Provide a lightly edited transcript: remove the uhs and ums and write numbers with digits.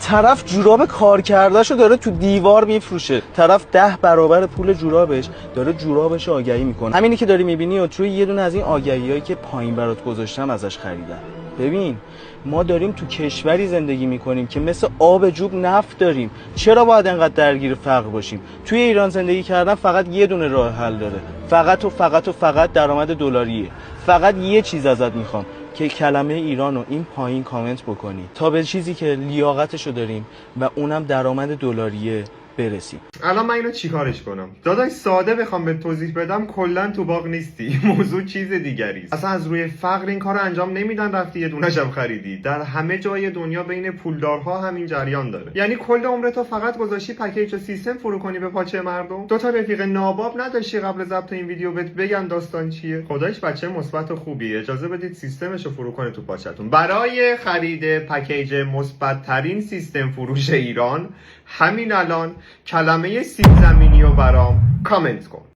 طرف جوراب کار کردهشو داره تو دیوار میفروشه، طرف 10 برابر پول جورابش داره جورابش آگهی میکنه. همینی که داری میبینی و توی یه دونه از این آگهیایی که پایین برات گذاشتم ازش خریدم. ببین ما داریم تو کشوری زندگی میکنیم که مثل آب جوب نفت داریم. چرا باید انقدر درگیر فقر باشیم؟ توی ایران زندگی کردن فقط یه دونه راه حل داره، فقط درآمد دلاریه. فقط یه چیز ازت میخوام که کلمه ایران رو این پایین کامنت بکنی تا به چیزی که لیاقتشو داریم و اونم درآمد دلاریه برسیم. الان من اینو چیکارش کنم؟ داداش ساده بخوام به توضیح بدم، کلا تو باغ نیستی. موضوع چیز دیگری است. اصلا از روی فقر این کارو انجام نمیدن. رفتی یه دونه‌شم خریدی. در همه جای دنیا بین پولدارها همین جریان داره. یعنی کل عمرت فقط گذاشتی پکیج و سیستم فرو کنی به پاچه مردم. دو تا رفیق ناباب نداشتی قبل ضبط این ویدیو بهت بگن داستان چیه؟ خدایش بچه مثبت و خوبیه. اجازه بدید سیستمشو فرو کنه تو پاچتون. برای خرید پکیج مثبت ترین سیستم فروش ایران همین الان کلمه سیب زمینی رو برام کامنت کن.